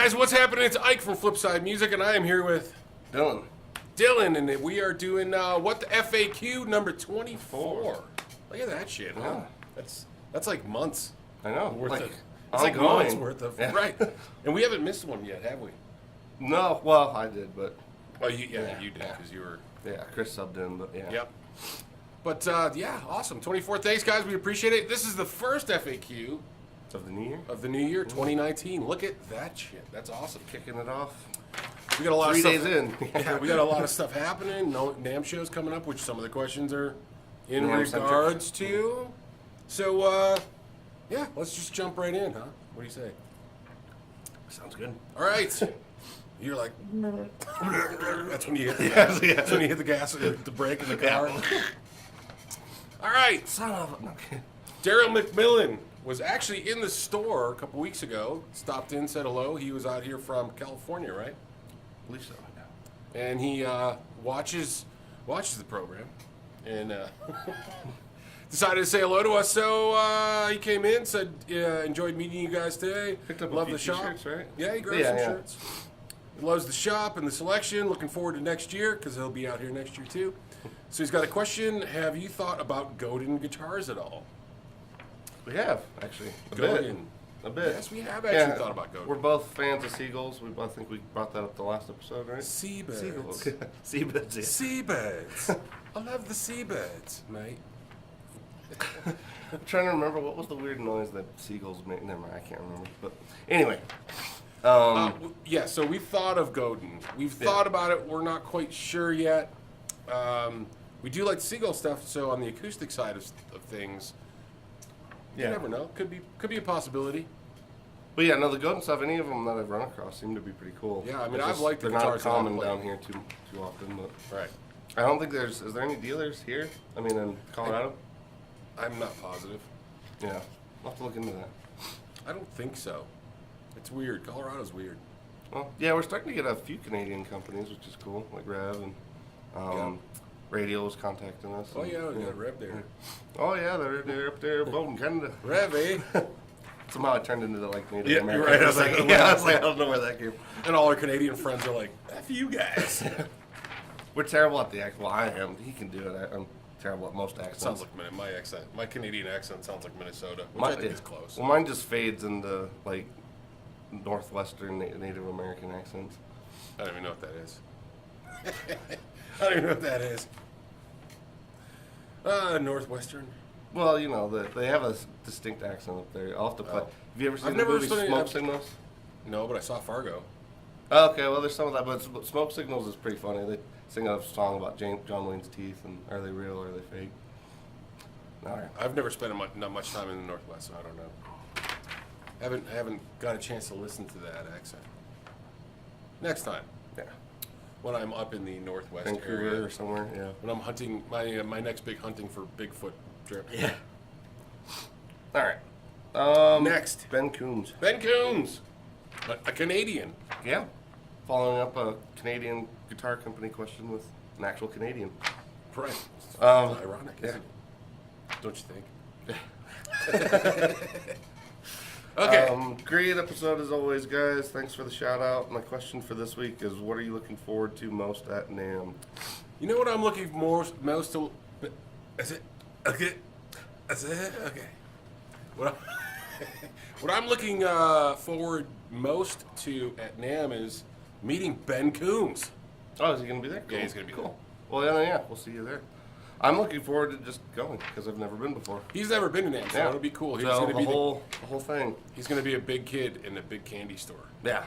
Guys, what's happening? It's Ike from Flipside Music, and I am here with Dylan, and we are doing what the F.A.Q number 24. Look at that shit, huh? Yeah. That's like months. I know. Worth like, it's like ongoing. months worth of right. And we haven't missed one yet, have we? No, well, I did, but Oh, you did because you were. yeah, Chris subbed in, but yeah. Yep. But yeah, awesome. 24. Thanks, guys. We appreciate it. This is the first F.A.Q Of the new year, of the new year, 2019. Look at that shit. That's awesome. kicking it off. We got a lot 3 of stuff. days in. Yeah, we got a lot of stuff happening. No Namm shows coming up, which some of the questions are in Namm-centric. regards to. So, yeah, let's just jump right in, huh? What do you say? Sounds good. All right. You're like, that's when you hit the, That's when you hit the gas, the brake in the car. All right. Son of a. Okay. Daryl McMillan was actually in the store a couple weeks ago. Stopped in, said hello. He was out here from California, right? I believe so. Yeah. And he watches the program, and decided to say hello to us. So he came in, said enjoyed meeting you guys today. Picked up Love a the few shop. t-shirts, right? Yeah, he grabbed some shirts. He loves the shop and the selection. Looking forward to next year because he'll be out here next year too. So he's got a question. Have you thought about Godin guitars at all? We have actually a Godin. bit. A bit. Yes, we have actually thought about Godin. We're both fans of seagulls. I think we brought that up the last episode, right? Seabirds. Seagulls. Seabirds. Yeah. Seabirds. I love the seabirds, mate. I'm trying to remember what was the weird noise that seagulls make. Never mind, I can't remember. But anyway, Yeah, so we thought of Godin. We've thought about it. We're not quite sure yet. We do like the seagull stuff, so on the acoustic side of things, you never know. Could be a possibility. But yeah, no, the Godin stuff. Any of them that I've run across seem to be pretty cool. Yeah, I mean, It's I've just- liked the they're not guitars that I've common played. down here too often. But Right. I don't think there's. Is there any dealers here? I mean, in Colorado. I'm not positive. Yeah, I'll have to look into that. I don't think so. It's weird. Colorado's weird. Well, yeah, we're starting to get a few Canadian companies, which is cool, like Rev and Radio is contacting us. Oh and, yeah, we got Rev there. Oh yeah, they're up there voting Canada. Rev, eh? Somehow I turned into the Native Yeah, American. right, I was like, I don't know where that came from. And all our Canadian friends are like, F you guys. We're terrible at the accent. Well, I am. He can do it. I'm terrible at most accents. Sounds like my accent. My Canadian accent sounds like Minnesota, which Mine, I think is close. Well, mine just fades into like northwestern Native American accents. I don't even know what that is. I don't even know what that is. Northwestern. Well, you know, they have a distinct accent up there. I'll have to play. Oh. Have you ever seen I've the never movie studied- Smoke Signals? No, but I saw Fargo. Oh, okay, well, there's some of that, but Smoke Signals is pretty funny. They sing a song about John Wayne's teeth, and are they real or are they fake? All right. I've never spent not much time in the Northwest, so I don't know. I haven't got a chance to listen to that accent. Next time, Yeah. when I'm up in the Northwest Vancouver area, or somewhere, yeah. when I'm hunting my next big hunting for Bigfoot trip. Yeah. All right. Next, Ben Coombs. Ben Coombs, a Canadian. Yeah. Following up a Canadian guitar company question with an actual Canadian. Right. Ironic, yeah. isn't it? Don't you think? Okay. Great episode as always, guys. Thanks for the shout out. My question for this week is, what are you looking forward to most at NAMM? You know what I'm looking most to? Is it okay? Is it okay? What I'm looking forward most to at NAMM is meeting Ben Coombs. Oh, is he going to be there? Yeah, he's gonna be cool. Well, yeah, we'll see you there. I'm looking forward to just going because I've never been before. He's never been to NAMM, so it'll be cool. He's So gonna be the whole thing. he's gonna be a big kid in a big candy store. Yeah.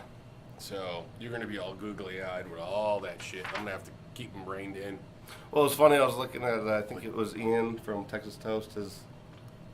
So you're gonna be all googly eyed with all that shit. I'm gonna have to keep him reined in. Well, it was funny. I was looking at, I think it was Ian from Texas Toast, his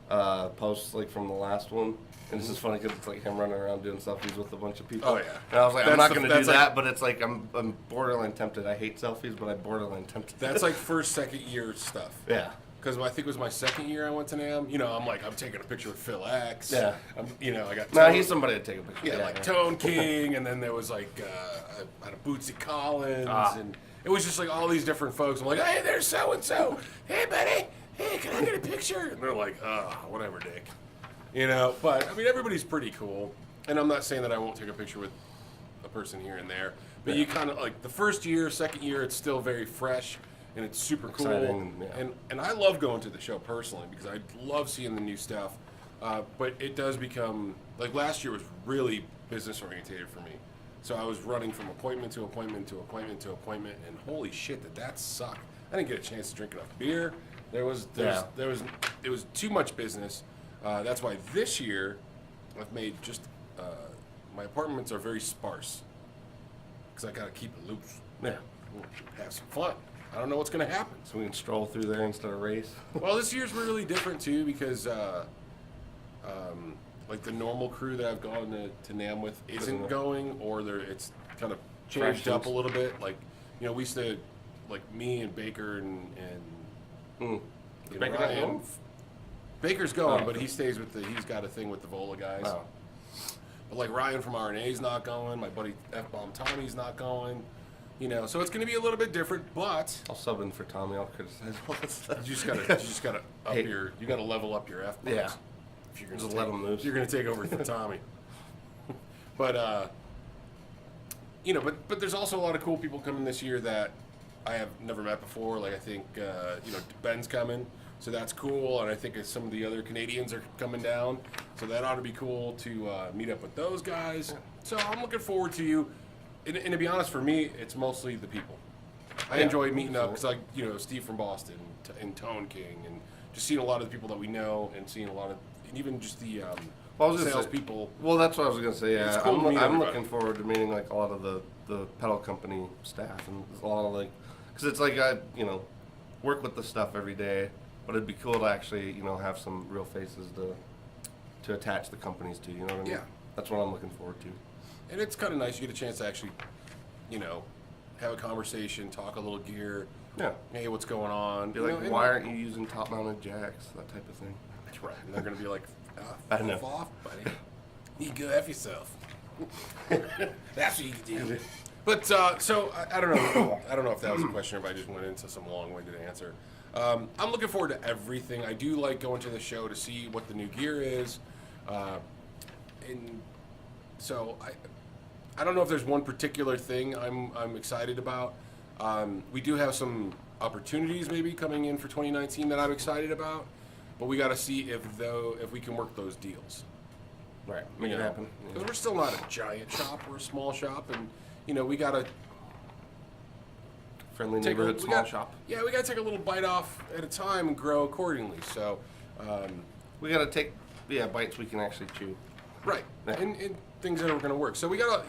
posts like from the last one. And this is funny because it's like him running around doing selfies with a bunch of people. Oh, yeah. And I was like, I'm That's not going to do that's like- that, but it's like I'm borderline tempted. I hate selfies, but I'm borderline tempted. That's like first, second year stuff. Yeah. Because I think it was my second year I went to NAMM. You know, I'm taking a picture with Phil X. Yeah. I got. No, he's somebody to take a picture. Yeah, like Tone King, and then there was like I had a Bootsy Collins, and it was just like all these different folks. I'm like, hey, there's so and so. Hey, buddy. Hey, can I get a picture? And they're like, whatever, Dick. You know, but I mean, everybody's pretty cool, and I'm not saying that I won't take a picture with a person here and there. But you kind of like the first year, second year, it's still very fresh and it's super cool. Exciting, And I love going to the show personally because I love seeing the new stuff. But it does become like last year was really business oriented for me. So I was running from appointment to appointment to appointment to appointment, and holy shit, that sucked. I didn't get a chance to drink enough beer. It was too much business. That's why this year I've made just my apartments are very sparse because I got to keep it loose. Yeah. Have some fun. I don't know what's going to happen. So we can stroll through there instead of race. Well, this year's really different too because like the normal crew that I've gone to Namm with isn't going, or it's kind of changed up a little bit. Like, you know, we used to, like me and Baker and Baker Ryan. going? Baker's going, but he stays with he's got a thing with the Vola guys. Oh. But like Ryan from RNA's not going. My buddy F.A.Q Tommy's not going. You know, so it's going to be a little bit different, but I'll sub in for Tommy. I'll criticize all that stuff. you just gotta up you gotta level up your F-box. Yeah. If you're Just let him loose. You're going to take over for Tommy. But you know, but there's also a lot of cool people coming this year that I have never met before. Like I think you know, Ben's coming, so that's cool, and I think some of the other Canadians are coming down, so that ought to be cool to meet up with those guys. Yeah. So I'm looking forward to you. And to be honest, for me, it's mostly the people. I enjoy meeting up because, like, you know, Steve from Boston and Tone King, and just seeing a lot of the people that we know, and seeing a lot of, and even just the sales people. Well, that's what I was gonna say. Yeah, Cool I'm looking forward to meeting like a lot of the pedal company staff and a lot of like, because it's like I work with the stuff every day, but it'd be cool to actually have some real faces to attach the companies to. You know what I mean? Yeah. That's what I'm looking forward to. And it's kind of nice. You get a chance to actually, have a conversation, talk a little gear. Yeah. Hey, what's going on? Be like, why aren't you using top-mounted jacks? That type of thing. That's right. And they're going to be like, I know. F off, buddy. You go F yourself. That's what you can do. But, so, I don't know. I don't know if that was a question or if I just went into some long-winded answer. I'm looking forward to everything. I do like going to the show to see what the new gear is. And so, I don't know if there's one particular thing I'm excited about. We do have some opportunities maybe coming in for 2019 that I'm excited about, but we got to see if we can work those deals. Right, make it happen. Because we're still not a giant shop; we're a small shop, and we got to friendly neighborhood small shop. Yeah, we got to take a little bite off at a time and grow accordingly. So we got to take bites we can actually chew. Right, yeah. and things that are going to work. So we got a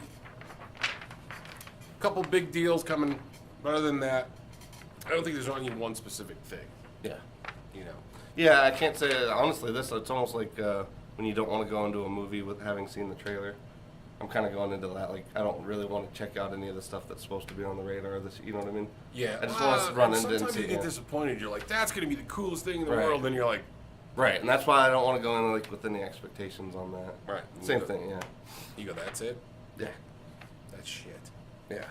couple big deals coming, but other than that, I don't think there's only one specific thing. Yeah. Yeah, I can't say, honestly, it's almost like when you don't want to go into a movie with having seen the trailer. I'm kind of going into that, like, I don't really want to check out any of the stuff that's supposed to be on the radar, you know what I mean? Yeah. I just want to run into and see. Sometimes you get disappointed, you're like, that's going to be the coolest thing in the world, then you're like... Right, and that's why I don't want to go in like with any expectations on that. Right. Same thing, yeah. You go, that's it? Yeah. That's shit. Yeah.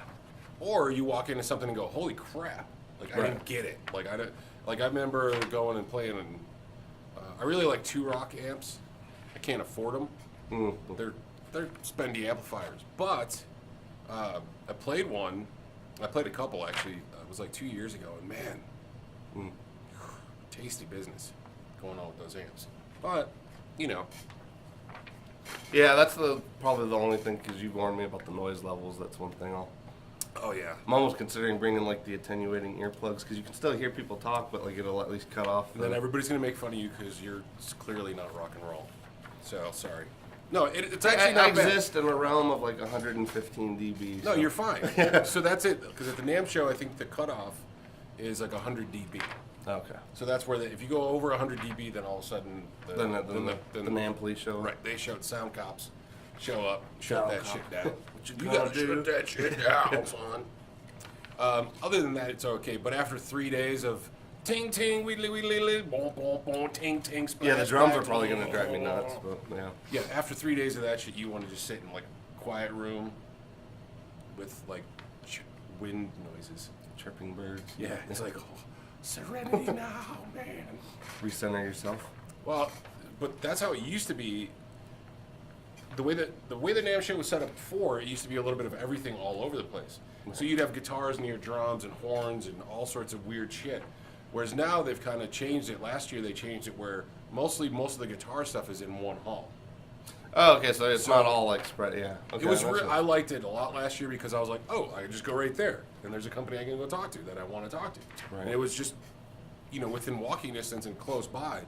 Or you walk into something and go, holy crap. Like, I didn't get it. Like, I remember going and playing, and I really like 2-rock amps. I can't afford them. Mm-hmm. They're spendy amplifiers. But I played one. I played a couple, actually. It was like 2 years ago, and man, tasty business going on with those amps. But, Yeah, that's probably the only thing, because you warned me about the noise levels. That's one thing Oh, yeah. I'm almost considering bringing like the attenuating earplugs, because you can still hear people talk, but like it'll at least cut off. And then everybody's going to make fun of you because you're clearly not rock and roll. So, sorry. No, it's actually not bad. I exist in a realm of like 115 dB. No, you're fine. So that's it. Because at the Namm show, I think the cutoff is like 100 dB. Okay. So that's where if you go over 100 dB, then all of a sudden the Namm police show. Right. They showed sound cops show up, shut that shit down. You gotta shut that shit down, son. Other than that, it's okay. But after 3 days of ting ting, weedly weedly, boom boom boom, ting ting, splash. Yeah, the drums are probably gonna drive me nuts. But yeah. Yeah. After 3 days of that shit, you want to just sit in like a quiet room with like wind noises, chirping birds. Yeah. It's like serenity now, man. Recenter yourself. Well, but that's how it used to be the way the Namm show was set up before, it used to be a little bit of everything all over the place. So you'd have guitars near drums and horns and all sorts of weird shit. Whereas now they've kind of changed it. Last year they changed it where most of the guitar stuff is in one hall. Oh, okay, so it's not all like spread, yeah. Okay, It was I liked it a lot last year because I was like, oh, I can just go right there, and there's a company I can go talk to that I want to talk to. Right. And it was just, within walking distance and close by.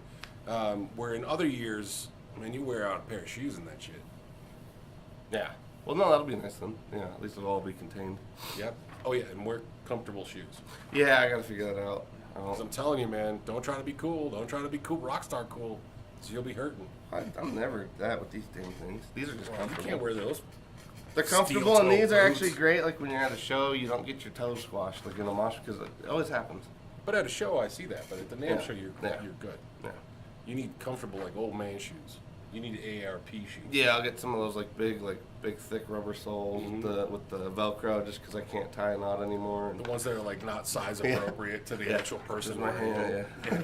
Where in other years, man, you wear out a pair of shoes in that shit. Yeah. Well, no, that'll be nice then. Yeah, at least it'll all be contained. Yep. Oh yeah, and wear comfortable shoes. Yeah, I gotta figure that out. Because I'm telling you, man, don't try to be cool. Don't try to be cool, rock star cool. So you'll be hurting. I'm never that with these damn things. These are just comfortable. You can't wear those. They're comfortable, and these are boots. actually great. Like when you're at a show, you don't get your toes squashed like in a mosh because it always happens. But at a show, I see that. But at the Namm show, you're good. Yeah. You need comfortable, like old man shoes. You need ARP shoes. Yeah, I'll get some of those like big thick rubber soles with the Velcro just because I can't tie a knot anymore. And The ones that are like not size appropriate to the actual person. my hand. Yeah.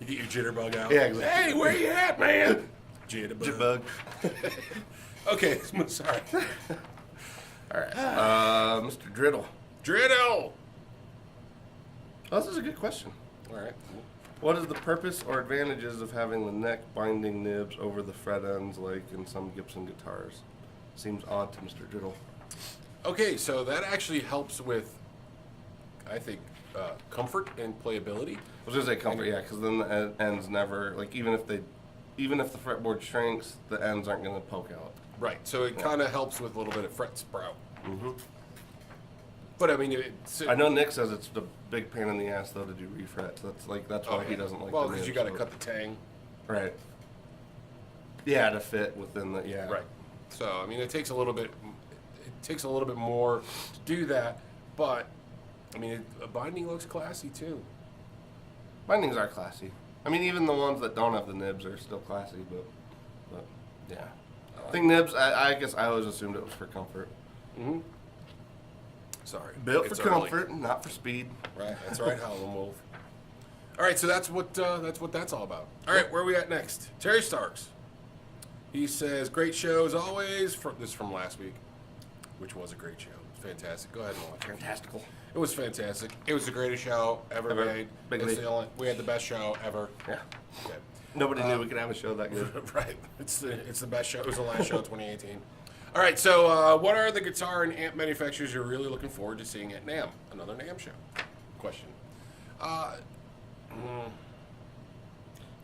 You get your jitterbug out. Yeah, exactly. Hey, where you at, man? Jitterbug. Okay, sorry. All right, Mr. Driddle. Driddle. Oh, this is a good question. All right. What is the purpose or advantages of having the neck binding nibs over the fret ends like in some Gibson guitars? Seems odd to Mr. Driddle. Okay, so that actually helps with, I think, comfort and playability. I was gonna say comfort, yeah, because then the ends never like even if the fretboard shrinks, the ends aren't gonna poke out. Right. So it kind of helps with a little bit of fret sprout. Mm-hmm. But I mean, I know Nick says it's the big pain in the ass though to do refrets. That's why he doesn't like. Well, the because you nibs, got to cut the tang. Right. Yeah, to fit within the Right. So I mean, it takes a little bit. It takes a little bit more to do that, but I mean, a binding looks classy too. Bindings are classy. I mean, even the ones that don't have the nibs are still classy, but yeah. I think nibs. I guess I always assumed it was for comfort. Mm-hmm. Sorry. Built It's for early. comfort, not for speed. Right. That's right, Howlin' Wolf. All right, so that's what that's all about. All right, where are we at next? Terry Starks. He says, "Great show as always." This is from last week, which was a great show. Fantastic. Go ahead and watch it. Fantastical. It was fantastic. It was the greatest show ever made. We had the best show ever. Yeah. Okay. Nobody knew we could have a show that good. Right. It's the best show. It was the last show of 2018. All right. So, what are the guitar and amp manufacturers you're really looking forward to seeing at Namm? Another Namm show. Question.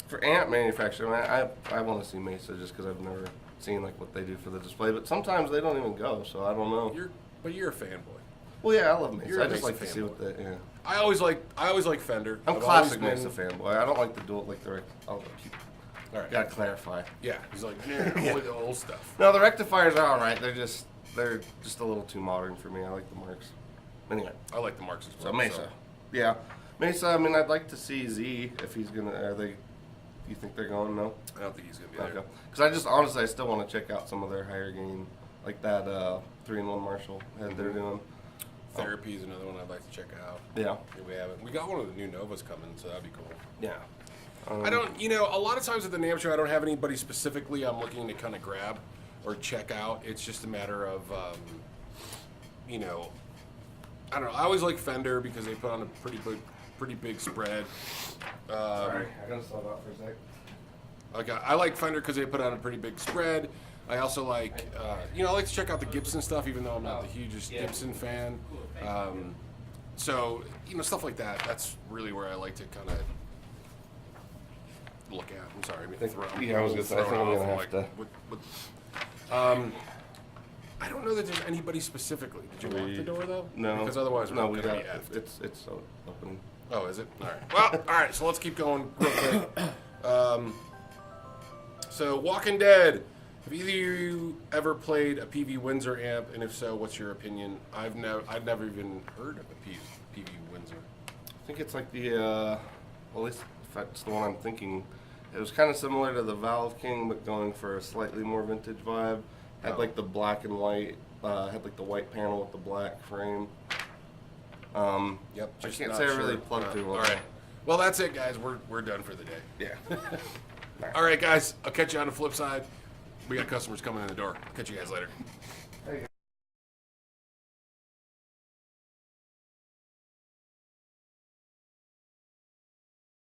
For amp manufacturing, I want to see Mesa just because I've never seen like what they do for the display. But sometimes they don't even go, so I don't know. You're a fanboy. Well, yeah, I love Mesa. You're a I just Mesa like to see what they. Yeah. I always like Fender. I'm I've classic always Mesa fanboy. I don't like the dual like the. I'll keep. All right. Gotta clarify. Yeah, he's like, only the old stuff. No, the rectifiers are all right. They're just a little too modern for me. I like the Marks. Anyway, I like the Marks as well. so Mesa. Yeah, Mesa. I mean, I'd like to see Z if he's gonna. Are they? Do you think they're going? No. I don't think he's gonna be there. Okay. Because I still want to check out some of their higher gain, like that 3-in-1 Marshall that they're doing. Therapy is another one I'd like to check out. Yeah. We haven't. We got one of the new Novas coming, so that'd be cool. Yeah. I don't. A lot of times at the Namm show, I don't have anybody specifically I'm looking to kind of grab or check out. It's just a matter of, I don't know. I always like Fender because they put on a pretty big spread. Sorry, I gotta slow down for a sec. I like Fender because they put on a pretty big spread. I also like, I like to check out the Gibson stuff, even though I'm not the hugest Gibson fan. So, stuff like that. That's really where I like to kind of look at. I'm sorry. I was gonna say. I think I'm gonna have to. I don't know that there's anybody specifically. Did you lock the door though? No. Because otherwise we're we going to got be effed. it's opening. Oh, is it? All right. Well, all right. So let's keep going real quick. So Walking Dead. Have either of you ever played a PV Windsor amp, and if so, what's your opinion? I've never even heard of a PV Windsor. I think it's like the, well, at least if that's the one I'm thinking. It was kind of similar to the Valve King, but going for a slightly more vintage vibe. Had like the black and white, had like the white panel with the black frame. Yep. I can't say I really plugged through All right. Well, that's it, guys. We're done for the day. Yeah. All right, guys. I'll catch you on the flip side. We got customers coming in the door. Catch you guys later.